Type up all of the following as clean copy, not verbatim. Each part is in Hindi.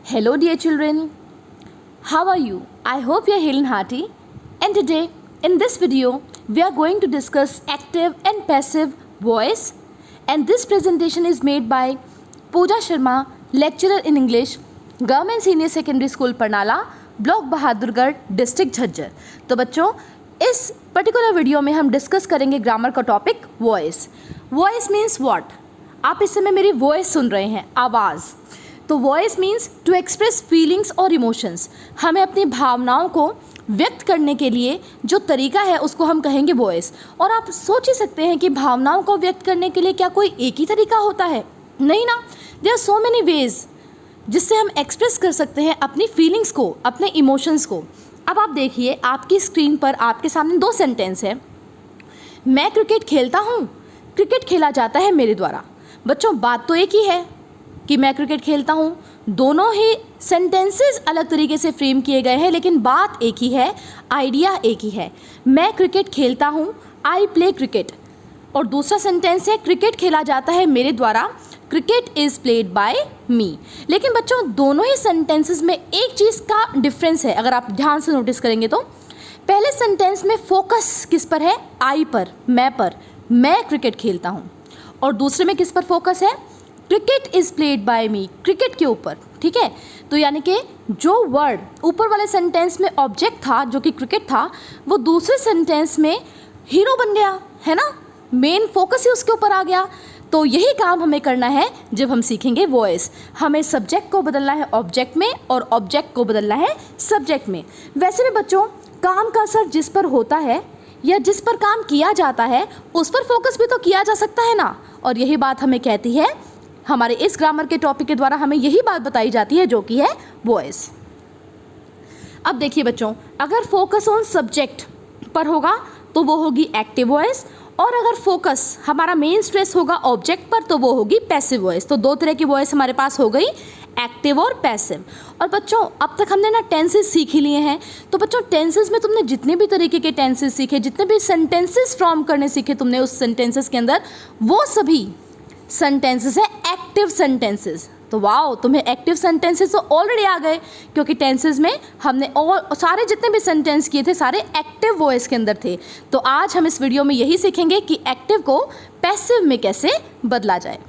Hello, dear children. How are you? I hope you are healthy and hearty. And today, in this video, we are going to discuss active and passive voice. And this presentation is made by Pooja Sharma, lecturer in English, Government Senior Secondary School, Parnala, block Bahadurgarh, district Jhajjar. तो बच्चों, इस पर्टिकुलर वीडियो में हम डिस्कस करेंगे ग्रामर का topic voice. Voice means what? आप इस समय मेरी वॉइस सुन रहे हैं, आवाज़। तो voice means to express feelings और इमोशंस। हमें अपनी भावनाओं को व्यक्त करने के लिए जो तरीका है उसको हम कहेंगे वॉइस। और आप सोच ही सकते हैं कि भावनाओं को व्यक्त करने के लिए क्या कोई एक ही तरीका होता है? नहीं ना, there are so many ways जिससे हम एक्सप्रेस कर सकते हैं अपनी फीलिंग्स को, अपने इमोशंस को। अब आप देखिए, आपकी स्क्रीन पर आपके सामने दो सेंटेंस है। मैं क्रिकेट खेलता हूँ, क्रिकेट खेला जाता है मेरे द्वारा। बच्चों, बात तो एक ही है कि मैं क्रिकेट खेलता हूँ। दोनों ही सेंटेंसेस अलग तरीके से फ्रेम किए गए हैं, लेकिन बात एक ही है, आइडिया एक ही है। मैं क्रिकेट खेलता हूँ, आई प्ले क्रिकेट। और दूसरा सेंटेंस है, क्रिकेट खेला जाता है मेरे द्वारा, क्रिकेट इज़ प्लेड बाय मी। लेकिन बच्चों, दोनों ही सेंटेंसेस में एक चीज़ का डिफरेंस है, अगर आप ध्यान से नोटिस करेंगे तो। पहले सेंटेंस में फोकस किस पर है? आई पर, मैं पर, मैं क्रिकेट खेलता हूँ। और दूसरे में किस पर फोकस है? Cricket is played by me, cricket के ऊपर। ठीक है, तो यानी कि जो वर्ड ऊपर वाले सेंटेंस में ऑब्जेक्ट था, जो कि क्रिकेट था, वो दूसरे सेंटेंस में हीरो बन गया, है ना। मेन फोकस ही उसके ऊपर आ गया। तो यही काम हमें करना है जब हम सीखेंगे वॉइस। हमें सब्जेक्ट को बदलना है ऑब्जेक्ट में और ऑब्जेक्ट को बदलना है सब्जेक्ट में। वैसे भी बच्चों, काम का असर जिस पर होता है या जिस पर काम किया जाता है उस पर फोकस भी तो किया जा सकता है ना। और यही बात हमें कहती है, हमारे इस ग्रामर के टॉपिक के द्वारा हमें यही बात बताई जाती है, जो कि है वॉइस। अब देखिए बच्चों, अगर फोकस ऑन सब्जेक्ट पर होगा तो वो होगी एक्टिव वॉइस, और अगर फोकस हमारा मेन स्ट्रेस होगा ऑब्जेक्ट पर तो वो होगी पैसिव वॉइस। तो दो तरह की वॉइस हमारे पास हो गई, एक्टिव और पैसिव। और बच्चों, अब तक हमने ना टेंसेस सीख ही लिए हैं। तो बच्चों, टेंसेस में तुमने जितने भी तरीके के टेंसेस सीखे, जितने भी सेंटेंसेस फॉर्म करने सीखे तुमने उस सेंटेंसेस के अंदर, वो सभी सेंटेंसेस है एक्टिव सेंटेंसेस। तो वाओ, तुम्हें एक्टिव सेंटेंसेस तो ऑलरेडी आ गए, क्योंकि टेंसेस में हमने और सारे जितने भी सेंटेंस किए थे सारे एक्टिव वॉइस के अंदर थे। तो आज हम इस वीडियो में यही सीखेंगे कि एक्टिव को पैसिव में कैसे बदला जाए।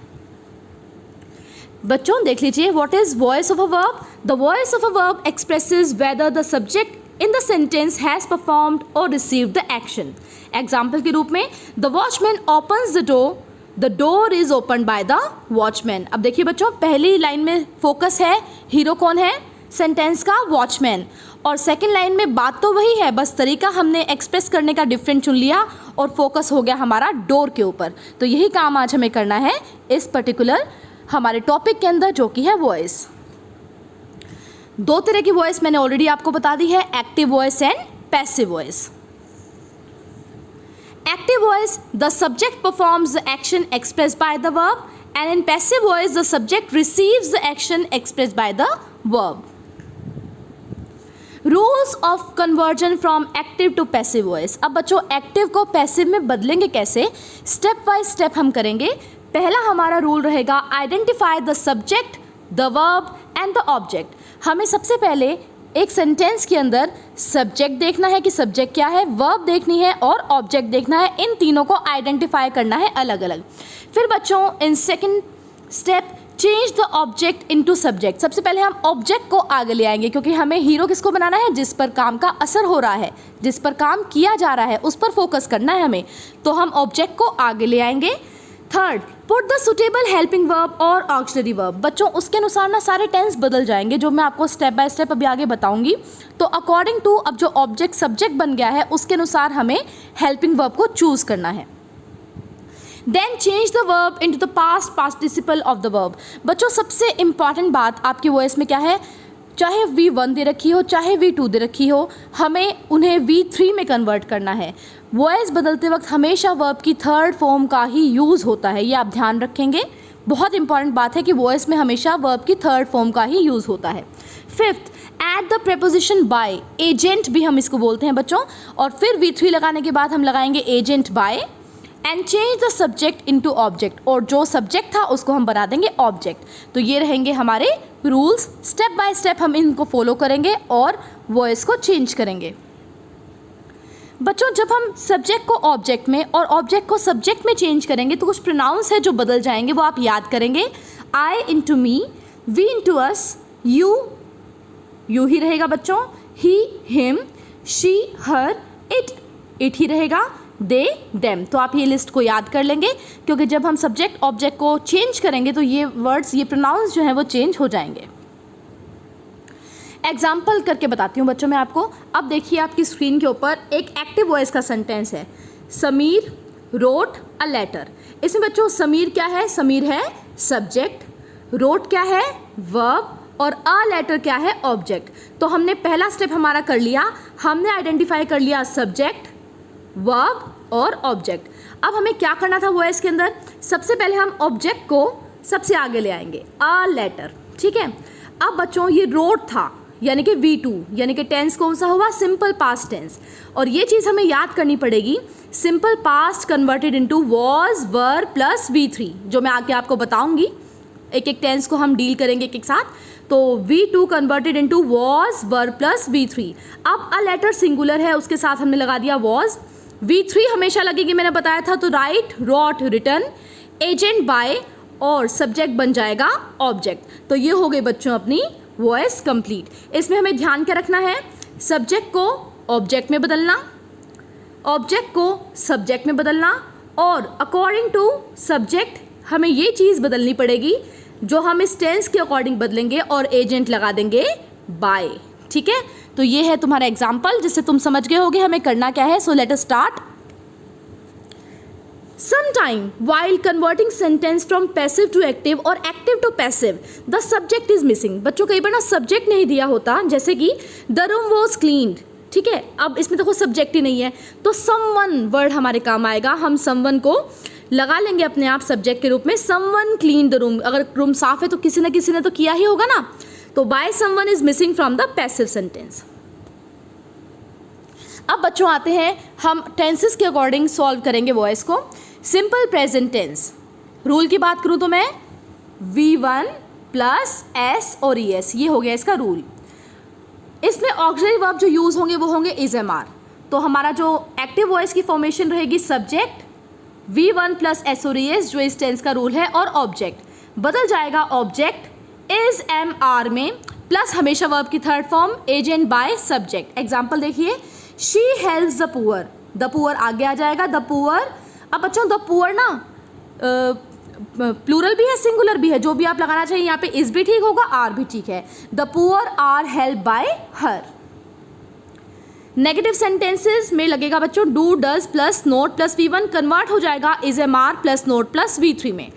बच्चों देख लीजिए, what is voice of a verb? The voice of a verb expresses whether the subject in the sentence has performed और रिसीव्ड द एक्शन। एग्जाम्पल के रूप में, the watchman opens the door, the door is open by the watchman. अब देखिए बच्चों, पहली लाइन में फोकस है, हीरो कौन है सेंटेंस का? वॉचमैन। और सेकंड लाइन में बात तो वही है, बस तरीका हमने एक्सप्रेस करने का डिफरेंट चुन लिया और फोकस हो गया हमारा डोर के ऊपर। तो यही काम आज हमें करना है इस पर्टिकुलर हमारे टॉपिक के अंदर, जो कि है वॉइस। दो तरह की वॉइस मैंने ऑलरेडी आपको बता दी है, active voice and passive voice. Active voice, the subject performs the action expressed by the verb, and in passive voice, the subject receives the action expressed by the verb. Rules of conversion from active to passive voice. अब बच्चों, एक्टिव को पैसिव में बदलेंगे कैसे? स्टेप बाय स्टेप हम करेंगे। पहला हमारा रूल रहेगा, identify the subject, the verb and the object. हमें सबसे पहले एक सेंटेंस के अंदर सब्जेक्ट देखना है कि सब्जेक्ट क्या है, वर्ब देखनी है और ऑब्जेक्ट देखना है। इन तीनों को आइडेंटिफाई करना है अलग अलग। फिर बच्चों, in second step, change the object into subject. सबसे पहले हम ऑब्जेक्ट को आगे ले आएंगे, क्योंकि हमें हीरो किसको बनाना है? जिस पर काम का असर हो रहा है, जिस पर काम किया जा रहा है, उस पर फोकस करना है हमें। तो हम ऑब्जेक्ट को आगे ले आएंगे। Third, put the suitable helping verb और ऑक्सिलरी वर्ब। बच्चों, उसके अनुसार ना सारे टेंस बदल जाएंगे, जो मैं आपको स्टेप बाय स्टेप अभी आगे बताऊंगी। तो अकॉर्डिंग टू अब जो ऑब्जेक्ट सब्जेक्ट बन गया है उसके अनुसार हमें हेल्पिंग वर्ब को चूज करना है। Then change the verb into the past participle of the verb. बच्चों, सबसे इंपॉर्टेंट बात आपकी वॉइस में क्या है? चाहे V1 दे रखी हो, चाहे V2 दे रखी हो, हमें उन्हें V3 में कन्वर्ट करना है। वॉइस बदलते वक्त हमेशा वर्ब की थर्ड फॉर्म का ही यूज़ होता है, ये आप ध्यान रखेंगे। बहुत इंपॉर्टेंट बात है कि वॉइस में हमेशा वर्ब की थर्ड फॉर्म का ही यूज़ होता है। Fifth, add the preposition by, agent भी हम इसको बोलते हैं बच्चों। और फिर V3 लगाने के बाद हम लगाएंगे agent by, and change the subject into object, और जो सब्जेक्ट था उसको हम बना देंगे ऑब्जेक्ट। तो ये रहेंगे हमारे रूल्स, स्टेप बाय स्टेप हम इनको फॉलो करेंगे और वॉइस को चेंज करेंगे। बच्चों जब हम सब्जेक्ट को ऑब्जेक्ट में और ऑब्जेक्ट को सब्जेक्ट में चेंज करेंगे तो कुछ प्रोनाउंस है जो बदल जाएंगे, वो आप याद करेंगे। I into me, we into us, you you ही रहेगा बच्चों, he him, she her, it ही रहेगा, दे देम। तो आप ये लिस्ट को याद कर लेंगे, क्योंकि जब हम सब्जेक्ट ऑब्जेक्ट को चेंज करेंगे तो ये वर्ड्स, ये प्रोनाउंस जो हैं वो चेंज हो जाएंगे। एग्जाम्पल करके बताती हूँ बच्चों मैं आपको। अब देखिए आपकी स्क्रीन के ऊपर एक एक्टिव वॉइस का सेंटेंस है, समीर रोट अ लेटर। इसमें बच्चों समीर क्या है? समीर है सब्जेक्ट, रोट क्या है? वर्ब, और अ लेटर क्या है? ऑब्जेक्ट। तो हमने पहला स्टेप हमारा कर लिया, हमने आइडेंटिफाई कर लिया सब्जेक्ट, वर्ब और ऑब्जेक्ट। अब हमें क्या करना था वॉइस के अंदर? सबसे पहले हम ऑब्जेक्ट को सबसे आगे ले आएंगे, अ लेटर, ठीक है। अब बच्चों ये रोट था, यानी कि V2, यानी कि टेंस कौन सा हुआ? Simple past tense. और ये चीज़ हमें याद करनी पड़ेगी, simple past converted into was, were plus V3, जो मैं आगे आपको बताऊंगी। एक एक टेंस को हम डील करेंगे एक एक साथ। तो V2 converted into was, were plus V3। अब अ लेटर सिंगुलर है, उसके साथ हमने लगा दिया वॉज। V3 हमेशा लगेगी, मैंने बताया था। तो right, wrote, written, agent, by, और सब्जेक्ट बन जाएगा ऑब्जेक्ट। तो ये हो गई बच्चों अपनी वॉइस कंप्लीट। इसमें हमें ध्यान क्या रखना है? सब्जेक्ट को ऑब्जेक्ट में बदलना, ऑब्जेक्ट को सब्जेक्ट में बदलना, और अकॉर्डिंग टू सब्जेक्ट हमें ये चीज़ बदलनी पड़ेगी जो हम इस टेंस के अकॉर्डिंग बदलेंगे, और एजेंट लगा देंगे बाय, ठीक है। तो ये है तुम्हारा एग्जाम्पल, जिससे तुम समझ गए होगे हमें करना क्या है। So let us start. Sometime while converting sentence from passive to active और active to passive, the subject is missing। बच्चों कई बार ना सब्जेक्ट नहीं दिया होता, जैसे कि the room was cleaned, ठीक है। अब इसमें तो कोई सब्जेक्ट ही नहीं है, तो someone वर्ड हमारे काम आएगा। हम someone को लगा लेंगे अपने आप सब्जेक्ट के रूप में। someone cleaned the room, अगर रूम साफ है तो किसी न किसी ने तो किया ही होगा ना। तो by someone is missing from the passive sentence। अब बच्चों आते हैं, हम टेंसेस के अकॉर्डिंग सॉल्व करेंगे वॉइस को। सिंपल प्रेजेंट टेंस रूल की बात करूं तो मैं V1 प्लस S और ES, ये हो गया इसका रूल। इसमें ऑक्सिलरी वर्ब जो यूज़ होंगे वो होंगे इज MR। तो हमारा जो एक्टिव वॉइस की फॉर्मेशन रहेगी सब्जेक्ट V1 प्लस S और ES, जो इस टेंस का रूल है, और ऑब्जेक्ट बदल जाएगा ऑब्जेक्ट इज MR में, प्लस हमेशा वर्ब की third form agent by subject. Example देखिए, she helps the poor, the poor आगे आ जाएगा, द पुअर। अब बच्चों द पुअर ना प्लूरल भी है सिंगुलर भी है, जो भी आप लगाना चाहिए यहाँ पे इज भी ठीक होगा, आर भी ठीक है। The poor are help by her. Negative sentences में लगेगा बच्चों do, does plus not plus V1 convert हो जाएगा इज MR plus not plus V3 में।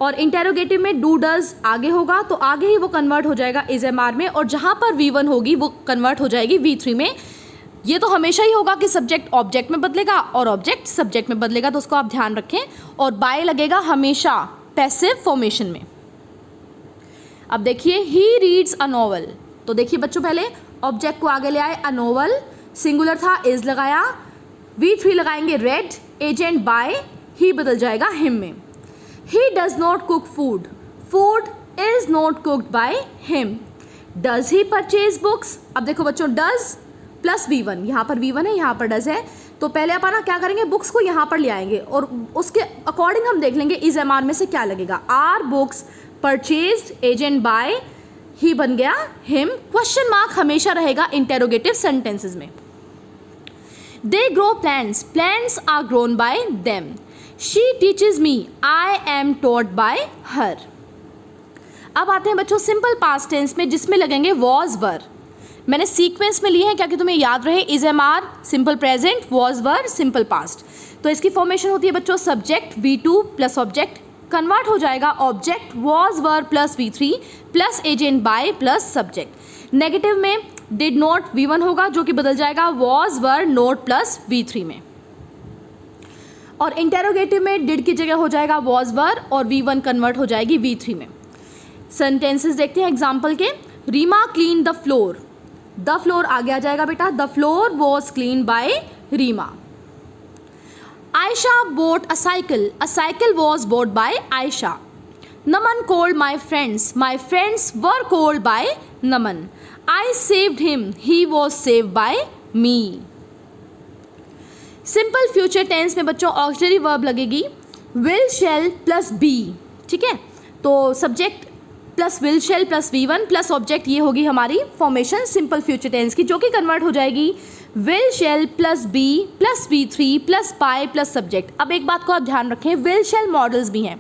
और इंटेरोगेटिव में डू डज आगे होगा तो आगे ही वो कन्वर्ट हो जाएगा इज MR में, और जहाँ पर V1 होगी वो कन्वर्ट हो जाएगी V3 में। ये तो हमेशा ही होगा कि सब्जेक्ट ऑब्जेक्ट में बदलेगा और ऑब्जेक्ट सब्जेक्ट में बदलेगा, तो उसको आप ध्यान रखें। और बाय लगेगा हमेशा पैसिव फॉर्मेशन में। अब देखिए, ही रीड्स अ नॉवल। तो देखिए बच्चों, पहले ऑब्जेक्ट को आगे ले आए, अ नॉवल सिंगुलर था, इज लगाया, V3 लगाएंगे रेड, एजेंट बाय, ही बदल जाएगा हिम में। He does not cook food, food is not cooked by him. Does he purchase books. अब देखो बच्चों, डज प्लस V1, यहाँ पर V1 है, यहाँ पर डज है, तो पहले अपन ना क्या करेंगे, बुक्स को यहाँ पर ले आएंगे और उसके अकॉर्डिंग हम देख लेंगे इज MR में से क्या लगेगा। Are books purchased, agent by, he बन गया हिम। क्वेश्चन मार्क हमेशा रहेगा इंटेरोगेटिव सेंटेंसेस में। They grow plants, plants are grown by them. She teaches me, I am taught by her. अब आते हैं बच्चों सिंपल पास्ट टेंस में, जिसमें लगेंगे वॉज, वर। मैंने सीक्वेंस में लिए हैं क्या कि तुम्हें याद रहे, is MR simple present, was, were simple past. तो इसकी फॉर्मेशन होती है बच्चों subject V2 plus object convert हो जाएगा object was, were plus V3 plus agent by plus subject. Negative में डिड नॉट V1 होगा, जो कि बदल जाएगा was, were, note plus V3 में। और इंटेरोगेटिव में डिड की जगह हो जाएगा वॉज, वर, और V1 कन्वर्ट हो जाएगी V3 में। सेंटेंसेस देखते हैं एग्जाम्पल के। Rima clean the floor, the floor आगे आ जाएगा बेटा, the floor was clean by Rima. Aisha bought a cycle. A cycle was bought by Aisha. Naman called my friends. My friends were called by Naman. I saved him. He was saved by me. Simple future tense में बच्चों ऑक्सिलरी वर्ब लगेगी विल शैल प्लस बी, ठीक है। तो subject plus will shall plus V1 plus object, ये होगी हमारी फॉर्मेशन सिंपल फ्यूचर टेंस की, जो कि कन्वर्ट हो जाएगी will shall plus be plus V3 plus by plus subject. अब एक बात को आप ध्यान रखें, विल शैल मॉडल्स भी हैं,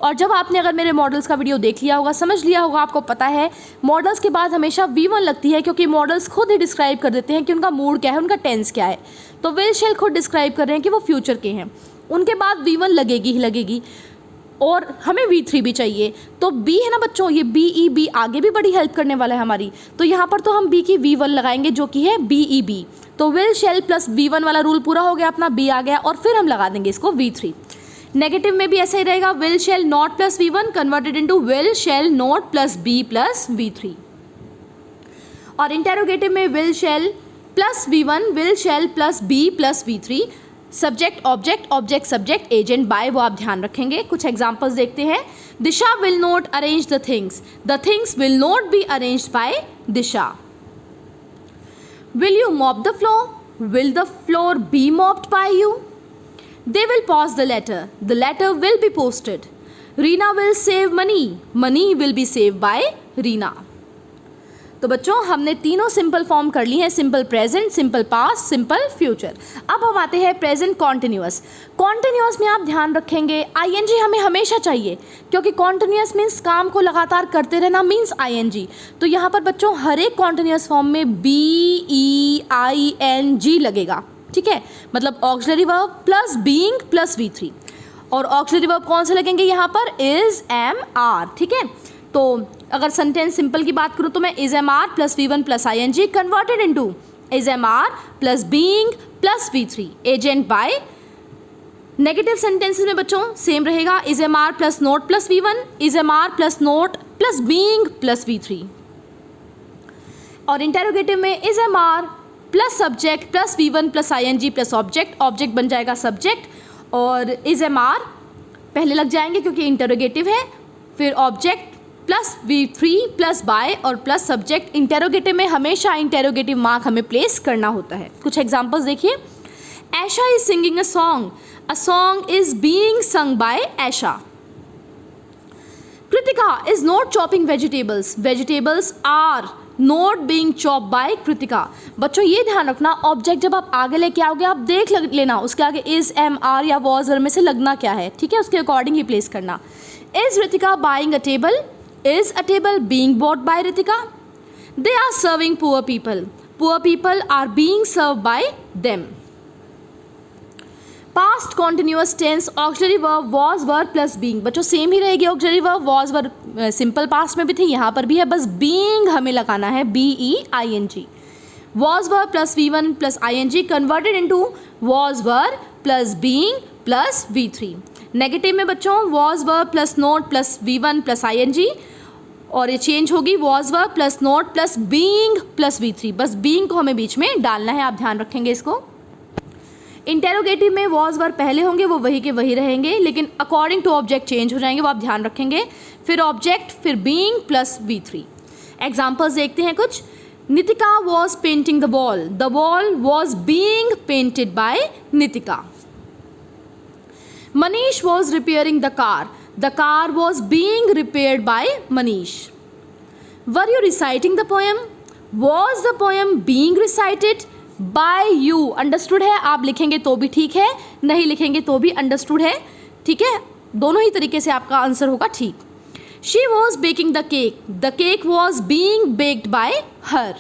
और जब आपने अगर मेरे मॉडल्स का वीडियो देख लिया होगा, समझ लिया होगा, आपको पता है मॉडल्स के बाद हमेशा V1 लगती है, क्योंकि मॉडल्स खुद ही डिस्क्राइब कर देते हैं कि उनका मूड क्या है, उनका टेंस क्या है। तो विल शैल खुद डिस्क्राइब कर रहे हैं कि वो फ्यूचर के हैं, उनके बाद V1 लगेगी ही लगेगी, और हमें V3 भी चाहिए। तो B है ना बच्चों, ये BEB आगे भी बड़ी हेल्प करने वाला है हमारी, तो यहाँ पर तो हम B की V1 लगाएंगे जो कि है BEB। तो विल शैल प्लस V1 वाला रूल पूरा हो गया अपना, B आ गया, और फिर हम लगा देंगे इसको V3। नेगेटिव में भी ऐसा ही रहेगा, will shall not plus V1 converted into will shall not plus B plus V3। और इंटेरोगेटिव में will shall plus V1 will shall plus B plus V3। Subject object, object subject, agent by, वो आप ध्यान रखेंगे। कुछ एग्जांपल्स देखते हैं। Disha will not arrange the things will not be arranged by Disha. Will you mop the floor will the floor be mopped by you. They will post the letter will be posted. Reena will save money will be saved by Reena। तो बच्चों हमने तीनों सिंपल फॉर्म कर ली हैं, simple present, simple past, simple future. अब हम आते हैं प्रेजेंट कॉन्टिन्यूअस। कॉन्टिन्यूअस में आप ध्यान रखेंगे ING हमें हमेशा चाहिए, क्योंकि कॉन्टिन्यूअस मीन्स काम को लगातार करते रहना मीन्स ING। तो यहाँ पर बच्चों हर एक कॉन्टिन्यूअस फॉर्म में BEING लगेगा, ठीक है, मतलब auxiliary verb plus being plus V3। और ऑक्सिलरी वर्ब कौन से लगेंगे यहाँ पर, इज एम आर, ठीक है। तो अगर सेंटेंस सिंपल की बात करूँ तो मैं is am are plus V1 plus ING converted into is am are plus being plus V3 agent by. Negative sentences में बच्चों सेम रहेगा, is am are plus not plus V1 is am are plus not plus being plus V3। और इंटेरोगेटिव में is am are plus subject plus V1 plus ING plus object, object बन जाएगा सब्जेक्ट, और इज एम आर पहले लग जाएंगे क्योंकि इंटेरोगेटिव है, फिर object plus V3 plus bye और प्लस सब्जेक्ट। इंटेरोगेटिव में हमेशा इंटेरोगेटिव मार्क हमें प्लेस करना होता है। कुछ एग्जांपल्स देखिए। Aisha is singing a song is being sung by Aisha. Kritika is not chopping vegetables are not being chop by Kritika. बच्चों ये ध्यान रखना, ऑब्जेक्ट जब आप आगे लेके आओगे आप देख लेना उसके आगे इज एम आर या वॉज में से लगना क्या है, ठीक है, उसके अकॉर्डिंग ही प्लेस करना। Is Ritika buying a table is a table being bought by Ritika. They are serving poor people are being serve by them. Past continuous tense auxiliary verb was were plus being, बच्चों सेम ही रहेगी। Auxiliary verb was were simple past में भी थी, यहाँ पर भी है, बस बीइंग हमें लगाना है BEING। Was were plus V1 plus ING converted into was were plus being plus V3। Negative में बच्चों was were plus not plus V1 plus ING, और ये चेंज होगी was were plus not plus being plus V3, बस बीइंग को हमें बीच में डालना है, आप ध्यान रखेंगे इसको। इंटेरोगेटिव में वॉज वर पहले होंगे, वो वही के वही रहेंगे, लेकिन अकॉर्डिंग टू ऑब्जेक्ट चेंज हो जाएंगे, वो आप ध्यान रखेंगे। फिर ऑब्जेक्ट फिर बीइंग प्लस V3। एग्जाम्पल्स देखते हैं कुछ। Nitika was painting the wall was being painted by Nitika. Manish was repairing the car was being repaired by Manish. Were you reciting the poem was the poem being recited by you. Understood है, आप लिखेंगे तो भी ठीक है, नहीं लिखेंगे तो भी अंडरस्टूड है, ठीक है, दोनों ही तरीके से आपका आंसर होगा ठीक। She was baking the cake was being baked bye her.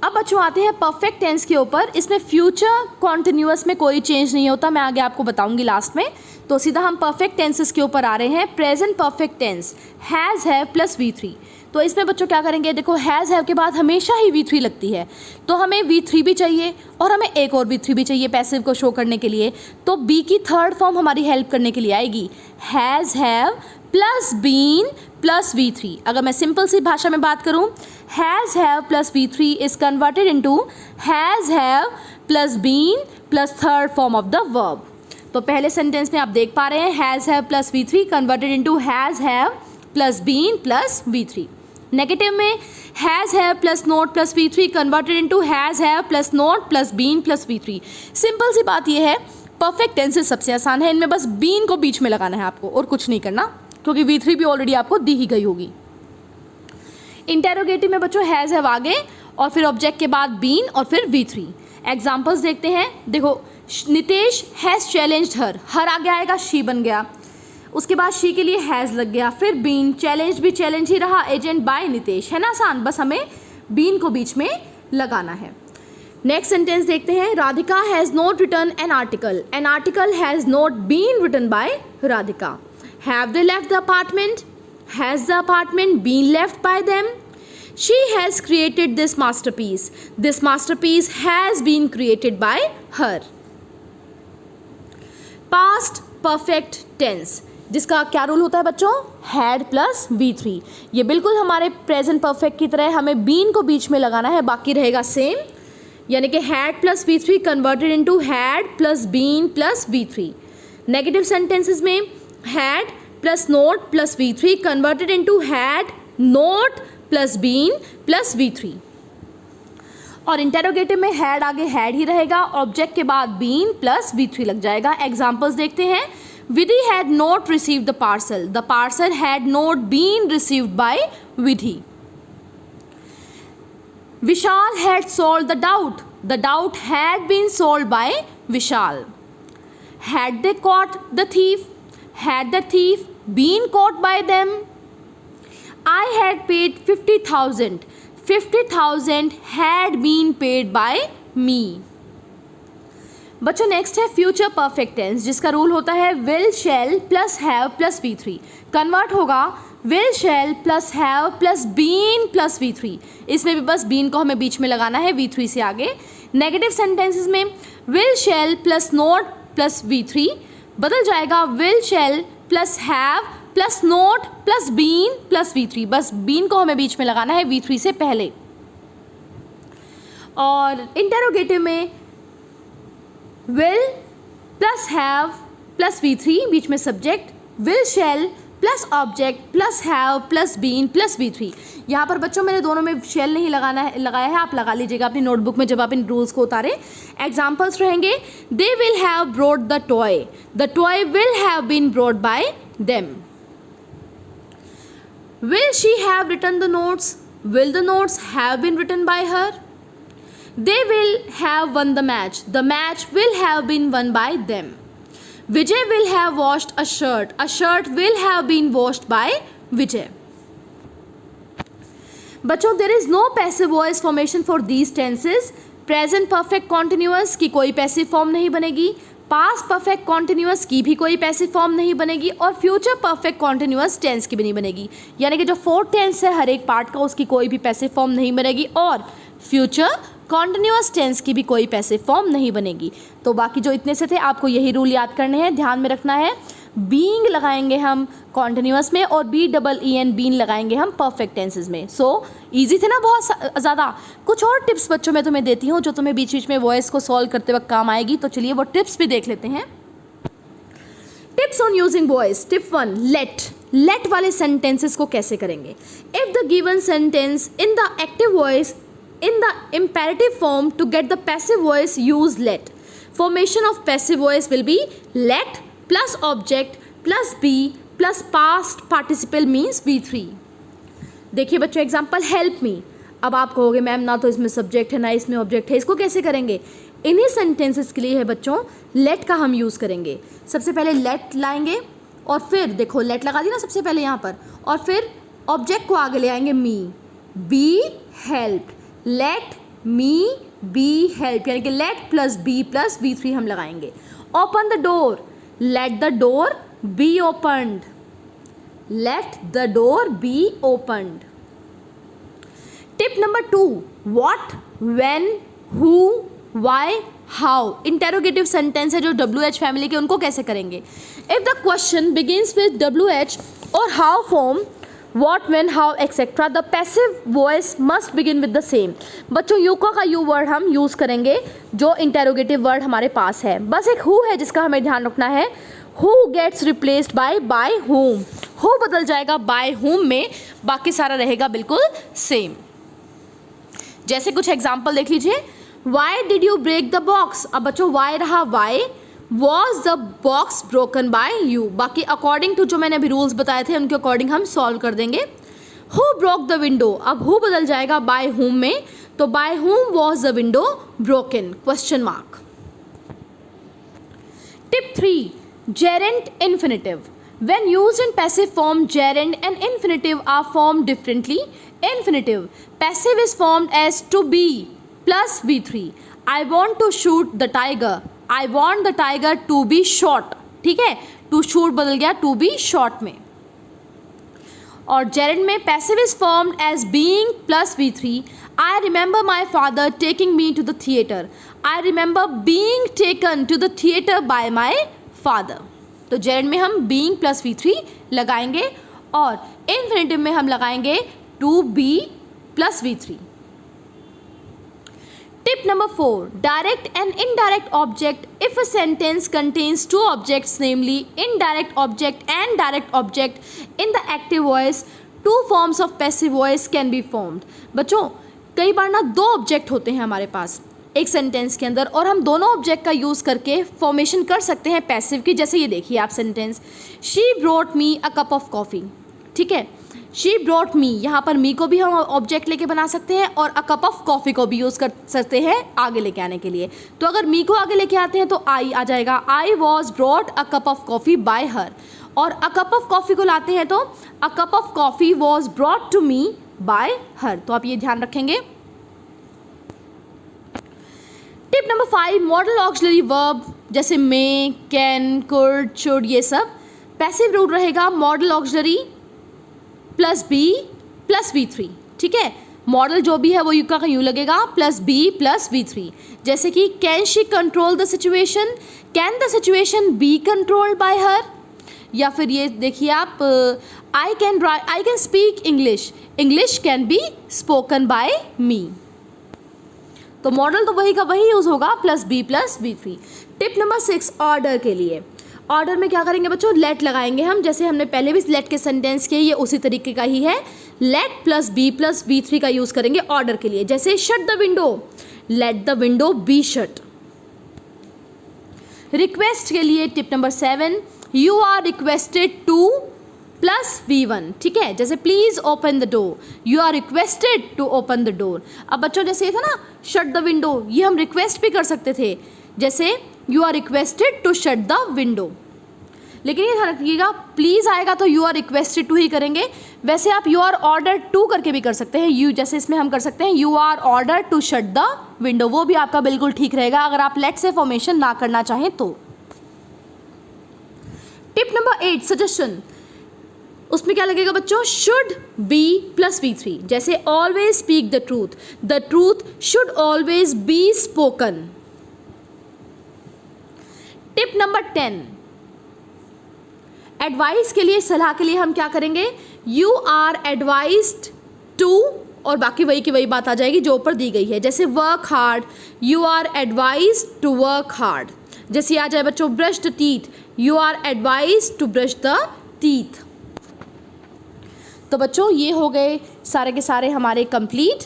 अब बच्चों आते हैं परफेक्ट टेंस के ऊपर। इसमें फ्यूचर कॉन्टिन्यूअस में कोई चेंज नहीं होता, मैं आगे आपको बताऊंगी लास्ट में। तो सीधा हम परफेक्ट टेंसेस के ऊपर आ रहे हैं। Present perfect tense has have plus V3। तो इसमें बच्चों क्या करेंगे, देखो हैज़ हैव के बाद हमेशा ही V3 लगती है, तो हमें V3 भी चाहिए और हमें एक और V3 भी चाहिए पैसिव को शो करने के लिए। तो B की थर्ड फॉर्म हमारी हेल्प करने के लिए आएगी, has have plus been plus V3। अगर मैं सिंपल सी भाषा में बात करूं, has have plus V3 is converted into has have plus been plus third form of the verb. तो पहले सेंटेंस में आप देख पा रहे हैं has have plus V3 converted into has have plus been plus V3। Negative में has have plus not plus V3 converted into has have plus not plus been plus V3। Simple सी बात यह है, परफेक्ट टेंसेस सबसे आसान है, इनमें बस बीन को बीच में लगाना है आपको और कुछ नहीं करना, क्योंकि V3 भी ऑलरेडी आपको दी ही गई होगी। इंटेरोगेटिव में बच्चों हैज़ हैव आगे और फिर ऑब्जेक्ट के बाद बीन और फिर V3। एग्जाम्पल्स देखते हैं। देखो, नितेश हैज़ चैलेंज्ड हर आगे आएगा, शी बन गया, उसके बाद शी के लिए हैज़ लग गया, फिर बीन, चैलेंज भी चैलेंज ही रहा, एजेंट बाय नितेश, है ना आसान, बस हमें बीन को बीच में लगाना है। नेक्स्ट सेंटेंस देखते हैं। Radhika has not written an article has not been written by Radhika. Have they left the apartment, has the apartment been left by them. She has created this masterpiece has been created by her. Past perfect tense, जिसका क्या रूल होता है बच्चों, हैड प्लस V3। ये बिल्कुल हमारे प्रेजेंट परफेक्ट की तरह हमें बीन को बीच में लगाना है, बाकी रहेगा सेम, यानी कि had plus V3 converted into had plus been plus V3। Negative sentences में had plus not plus V3 converted into had not plus been plus V3। और इंटेरोगेटिव में हैड आगे हैड ही रहेगा, ऑब्जेक्ट के बाद बीन प्लस V3 लग जाएगा। एग्जाम्पल्स देखते हैं। Vidhi had not received the parcel. The parcel had not been received by Vidhi. Vishal had solved the doubt. The doubt had been solved by Vishal. Had they caught the thief? Had the thief been caught by them? I had paid 50,000. 50,000 had been paid by me. बच्चों नेक्स्ट है फ्यूचर परफेक्ट टेंस, जिसका रूल होता है will shall plus have plus V3। Convert होगा will shall plus have plus been plus V3। इसमें भी बस बीन को हमें बीच में लगाना है V3 से आगे। नेगेटिव सेंटेंसेस में will shall plus not plus V3 बदल जाएगा will shall plus have plus not plus been plus V3। बस बीन को हमें बीच में लगाना है V3 से पहले। और इंटेरोगेटिव में will plus have plus V3 बीच में subject, will shall plus object plus have plus been plus V3। यहाँ पर बच्चों मैंने दोनों में शैल नहीं लगाया है, आप लगा लीजिएगा अपनी नोटबुक में जब आप इन रूल्स को उतारें। एग्जाम्पल्स रहेंगे। They will have brought the toy will have been brought by them. Will she have written the notes, will the notes have been written by her. They will have won the match will have been won by them. Vijay will have washed a shirt will have been washed by Vijay. बच्चों there is no passive voice formation for these tenses. Present perfect continuous की कोई passive form नहीं बनेगी, past perfect continuous की भी कोई passive form नहीं बनेगी, और future perfect continuous tense की भी नहीं बनेगी। यानी कि जो फोर्थ टेंस है हर एक पार्ट का, उसकी कोई भी passive form नहीं बनेगी, और फ्यूचर कॉन्टिन्यूअस टेंस की भी कोई पैसिव फॉर्म नहीं बनेगी। तो बाकी जो इतने से थे आपको यही रूल याद करने हैं, ध्यान में रखना है। बीइंग लगाएंगे हम कॉन्टिन्यूअस में और BEEN बीन लगाएंगे हम परफेक्ट टेंसेस में। सो इजी थे ना बहुत ज़्यादा। कुछ और टिप्स बच्चों मैं तुम्हें देती हूँ जो तुम्हें बीच बीच में वॉइस को सॉल्व करते वक्त काम आएगी, तो चलिए वो टिप्स भी देख लेते हैं। Tips on using voice. Tip 1, let वाले सेंटेंसेस को कैसे करेंगे। If the given sentence in the active voice in the imperative form, to get the passive voice use let. Formation of passive voice will be let plus object plus be plus past participle means V3। देखिए बच्चों एग्जाम्पल हेल्प मी। अब आप कहोगे मैम ना तो इसमें सब्जेक्ट है ना इसमें ऑब्जेक्ट है, इसको कैसे करेंगे। इन्हीं सेंटेंसेस के लिए है बच्चों लेट का हम यूज़ करेंगे। सबसे पहले लेट लाएंगे और फिर देखो लेट लगा दी ना सबसे पहले यहाँ पर, और फिर ऑब्जेक्ट को आगे ले आएंगे me, be help, let me be help, यानी कि let plus be plus V3 हम लगाएंगे। Open the door, let the door be opened, let the door be opened. Tip number 2, what, when, who, why, how. Interrogative sentence है जो WH फैमिली के, उनको कैसे करेंगे। If the question begins with WH और how form, what, when, how, etc. The passive voice must begin with the same. बच्चों यू का यू वर्ड हम यूज़ करेंगे जो इंटेरोगेटिव वर्ड हमारे पास है. बस एक हु है जिसका हमें ध्यान रखना है. Who gets replaced by whom. Who बदल जाएगा बाय whom में, बाकी सारा रहेगा बिल्कुल सेम. जैसे कुछ एग्जाम्पल देख लीजिए. Why did you break the box. अब बच्चों वाई रहा why. Was the box broken by you. बाकी अकॉर्डिंग टू जो मैंने अभी रूल्स बताए थे उनके अकॉर्डिंग हम सॉल्व कर देंगे. Who broke the window. अब हु बदल जाएगा बाय हुम में, तो by whom was the window broken question mark. Tip 3. gerund infinitive. When used in passive form, gerund and infinitive are formed differently. Infinitive passive is formed as to be plus V3. I want to shoot the tiger. I want the tiger to be shot. ठीक है, to shoot बदल गया to be shot में. और gerund में passive is formed as being plus V3. I remember my father taking me to the theater. I remember being taken to the theater by my father. तो gerund में हम being plus V3 लगाएंगे और infinitive में हम लगाएंगे to be plus V3. Tip number 4. Direct and indirect object. If a sentence contains two objects, namely indirect object and direct object in the active voice, two forms of passive voice can be formed. बच्चों कई बार ना दो ऑब्जेक्ट होते हैं हमारे पास एक सेंटेंस के अंदर और हम दोनों ऑब्जेक्ट का यूज़ करके फॉर्मेशन कर सकते हैं पैसिव की. जैसे ये देखिए आप sentence, she brought me a cup of coffee. ठीक है, शी ब्रॉट मी, यहाँ पर मी को भी हम ऑब्जेक्ट लेके बना सकते हैं और अ कप ऑफ कॉफ़ी को भी यूज़ कर सकते हैं आगे लेके आने के लिए. तो अगर मी को आगे लेके आते हैं तो आई आ जाएगा. I was brought a cup of coffee by her. और अ कप ऑफ कॉफ़ी को लाते हैं तो a cup of coffee was brought to me by her. तो आप ये ध्यान रखेंगे. Tip number 5. Modal auxiliary verb जैसे मे, कैन, कुड, शुड, ये सब पैसिव रूट रहेगा. Modal auxiliary plus be plus V3. ठीक है, मॉडल जो भी है वो यू का यूँ लगेगा प्लस बी प्लस V3. जैसे कि can she control the situation. Can the situation be controlled by her. या फिर ये देखिए आप, I can speak English. English can be spoken by me. तो मॉडल तो वही का वही यूज़ होगा plus be plus V3. Tip number 6. Order के लिए. ऑर्डर में क्या करेंगे बच्चों, लेट लगाएंगे हम. जैसे हमने पहले भी लेट के सेंटेंस किए, ये उसी तरीके का ही है. Late plus be plus V3 का यूज़ करेंगे ऑर्डर के लिए. जैसे shut the window, let the window be shut. Request के लिए tip number 7. You are requested to plus V1. ठीक है, जैसे please open the door, you are requested to open the door. अब बच्चों जैसे ये था ना शट द विंडो, ये हम रिक्वेस्ट भी कर सकते थे. जैसे you are requested to shut the window. लेकिन ये ध्यान रखिएगा, प्लीज़ आएगा तो यू आर रिक्वेस्टेड टू ही करेंगे. वैसे आप यू आर ऑर्डर टू करके भी कर सकते हैं. यू जैसे इसमें हम कर सकते हैं you are order to shut the window, वो भी आपका बिल्कुल ठीक रहेगा अगर आप लेट से फॉर्मेशन ना करना चाहें तो. Tip number 8. सजेशन. उसमें क्या लगेगा बच्चों, शुड बी प्लस V3. जैसे always speak the truth, the truth should always be spoken. Tip number 10. Advice के लिए, सलाह के लिए हम क्या करेंगे, यू आर एडवाइज्ड टू, और बाकी वही की वही बात आ जाएगी जो ऊपर दी गई है. जैसे work hard, you are advised to work hard. जैसे आ जाए बच्चों brush the teeth, you are advised to brush the teeth. तो बच्चों ये हो गए सारे के सारे हमारे कंप्लीट.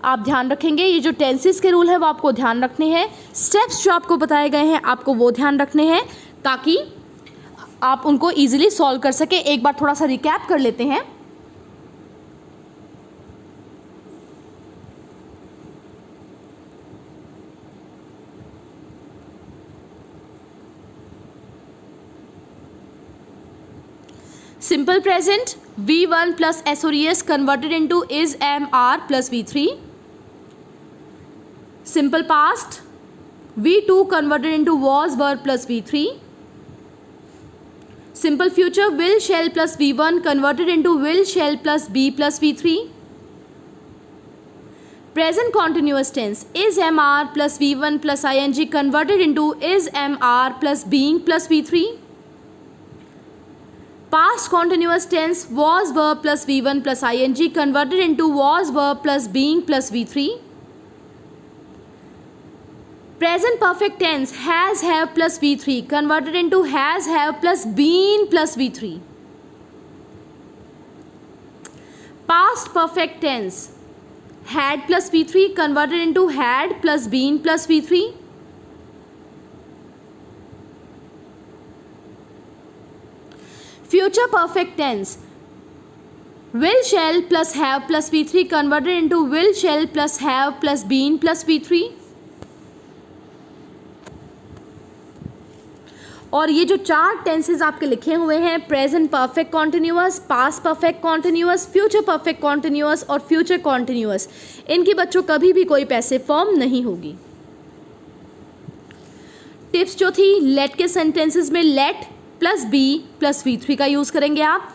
आप ध्यान रखेंगे, ये जो टेंसेस के रूल है वो आपको ध्यान रखने हैं. स्टेप्स जो आपको बताए गए हैं आपको वो ध्यान रखने हैं ताकि आप उनको ईजिली सॉल्व कर सके. एक बार थोड़ा सा रिकैप कर लेते हैं. Simple present, V1 plus SOS converted into is, am, are plus V3. Simple past, V2 converted into was, were plus V3. Simple future, will, shall plus V1 converted into will, shall plus B plus V3. Present continuous tense, is, am, are plus V1 plus ing converted into is, am, are plus being plus V3. Past continuous tense was verb plus V1 plus ing converted into was verb plus being plus V3. Present perfect tense has have plus V3 converted into has have plus been plus V3. Past perfect tense had plus V3 converted into had plus been plus V3. Future perfect tense will shall plus have plus V3 converted into will shall plus have plus been plus V3. और ये जो चार टेंसेस आपके लिखे हुए हैं, present perfect continuous, past perfect continuous, future perfect continuous और फ्यूचर कॉन्टिन्यूअस, इनकी बच्चों कभी भी कोई पैसिव फॉर्म नहीं होगी. टिप्स जो थी, लेट के सेंटेंसेस में late plus be plus V3 का यूज करेंगे आप.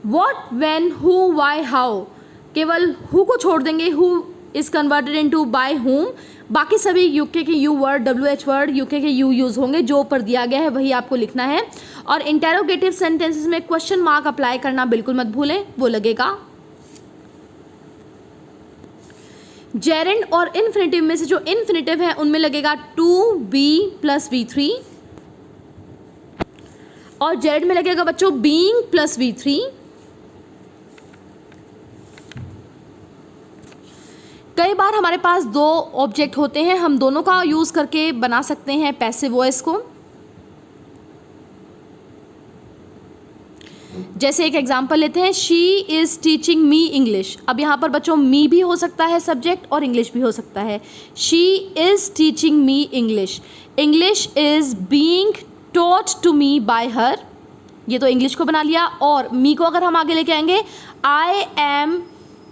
What, when, who, why, how, केवल हु को छोड़ देंगे. Who is converted into by whom. बाकी सभी यूके के यू वर्ड, WH वर्ड, यूके के यू यूज होंगे. जो ऊपर दिया गया है वही आपको लिखना है. और इंटेरोगेटिव सेंटेंसेस में क्वेश्चन मार्क अप्लाई करना बिल्कुल मत भूलें, वो लगेगा. जेरेंड और इन्फिनेटिव में से जो इन्फिनेटिव है उनमें लगेगा टू बी प्लस V3 और जेरेंड में लगेगा बच्चों बीइंग प्लस V3. कई बार हमारे पास दो ऑब्जेक्ट होते हैं, हम दोनों का यूज करके बना सकते हैं पैसिव वॉइस को. जैसे एक एग्जांपल लेते हैं, she is teaching me English. अब यहाँ पर बच्चों मी भी हो सकता है सब्जेक्ट और इंग्लिश भी हो सकता है. She is teaching me English. English is being taught to me by her. ये तो इंग्लिश को बना लिया. और मी को अगर हम आगे लेके आएंगे, I am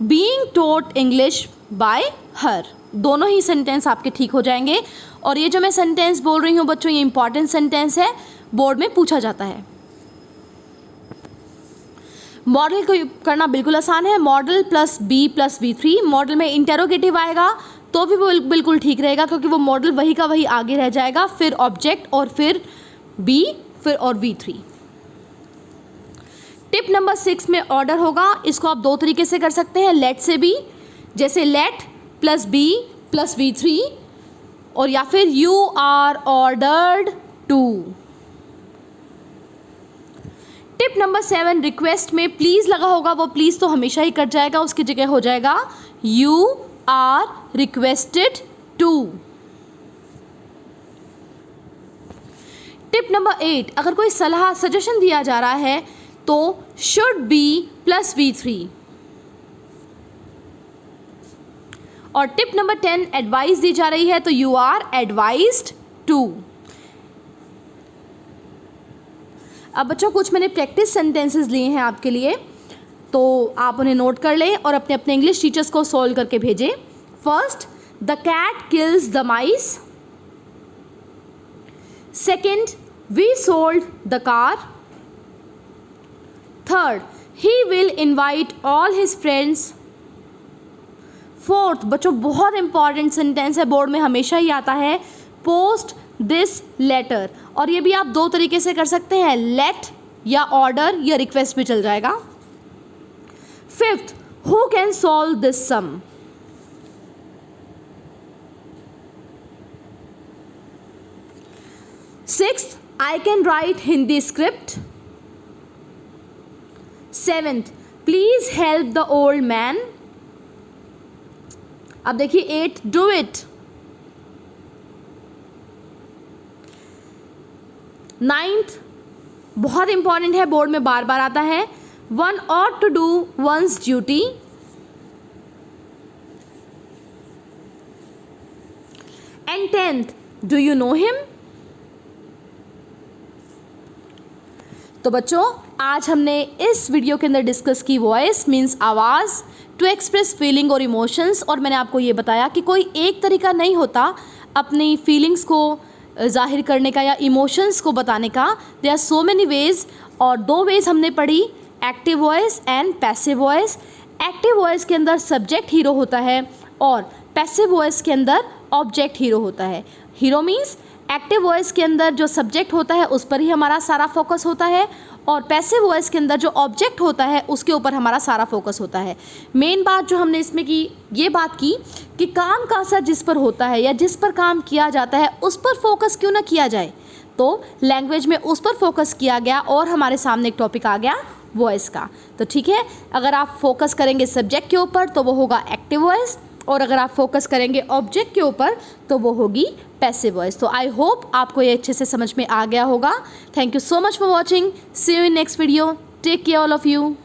being taught English by हर. दोनों ही सेंटेंस आपके ठीक हो जाएंगे. और ये जो मैं सेंटेंस बोल रही हूँ बच्चों, ये इंपॉर्टेंट सेंटेंस है, बोर्ड में पूछा जाता है. मॉडल को करना बिल्कुल आसान है. Modal plus be plus V3. Modal में इंटेरोगेटिव आएगा तो भी वो बिल्कुल ठीक रहेगा, क्योंकि वो मॉडल वही का वही आगे रह जाएगा. फिर ऑब्जेक्ट और फिर बी फिर और V3. टिप नंबर 6 में ऑर्डर होगा. इसको आप दो तरीके से कर सकते हैं, लेट से भी, जैसे late plus be plus V3, और या फिर you are ordered to. Tip number 7 request में प्लीज़ लगा होगा, वो प्लीज़ तो हमेशा ही कट जाएगा, उसकी जगह हो जाएगा you are requested to. Tip number 8 अगर कोई सलाह सजेशन दिया जा रहा है तो शुड बी प्लस V3. और टिप नंबर 10 एडवाइस दी जा रही है तो यू आर एडवाइज्ड टू. अब बच्चों कुछ मैंने प्रैक्टिस सेंटेंसेस लिए हैं आपके लिए, तो आप उन्हें नोट कर लें और अपने अपने इंग्लिश टीचर्स को सॉल्व करके भेजें. First, the cat kills the mice. Second, we sold the car. Third, he will invite all his friends. Fourth, बच्चों बहुत इंपॉर्टेंट सेंटेंस है, बोर्ड में हमेशा ही आता है, पोस्ट दिस लेटर. और ये भी आप दो तरीके से कर सकते हैं, लेट या ऑर्डर या रिक्वेस्ट भी चल जाएगा. Fifth, who can solve this sum. Sixth, I can write Hindi script. Seventh, please help the old man. अब देखिए 8, डू इट. 9th बहुत इंपॉर्टेंट है, बोर्ड में बार बार आता है, one ought to do one's duty. And 10th, do you know him? तो बच्चों आज हमने इस वीडियो के अंदर डिस्कस की वॉइस मीन्स आवाज़ टू एक्सप्रेस फीलिंग और इमोशंस. और मैंने आपको ये बताया कि कोई एक तरीका नहीं होता अपनी फीलिंग्स को जाहिर करने का या इमोशंस को बताने का. There are so many ways. और दो वेज हमने पढ़ी, active voice and passive voice. Active voice के अंदर सब्जेक्ट हीरो होता है और पैसिव वॉइस के अंदर ऑब्जेक्ट हीरो होता है. हीरो मीन्स एक्टिव वॉइस के अंदर जो सब्जेक्ट होता है उस पर ही हमारा सारा फोकस होता है, और पैसिव वॉइस के अंदर जो ऑब्जेक्ट होता है उसके ऊपर हमारा सारा फोकस होता है। मेन बात जो हमने इसमें की, ये बात की कि काम का असर जिस पर होता है या जिस पर काम किया जाता है उस पर फोकस क्यों ना किया जाए, तो लैंग्वेज में उस पर फोकस किया गया और हमारे सामने एक टॉपिक आ गया वॉइस का। तो ठीक है, अगर आप फोकस करेंगे सब्जेक्ट के ऊपर तो वो होगा एक्टिव वॉइस, और अगर आप फोकस करेंगे ऑब्जेक्ट के ऊपर तो वो होगी पैसिव वॉइस। तो आई होप आपको ये अच्छे से समझ में आ गया होगा। Thank you so much for watching. See you in next video. Take care all of you.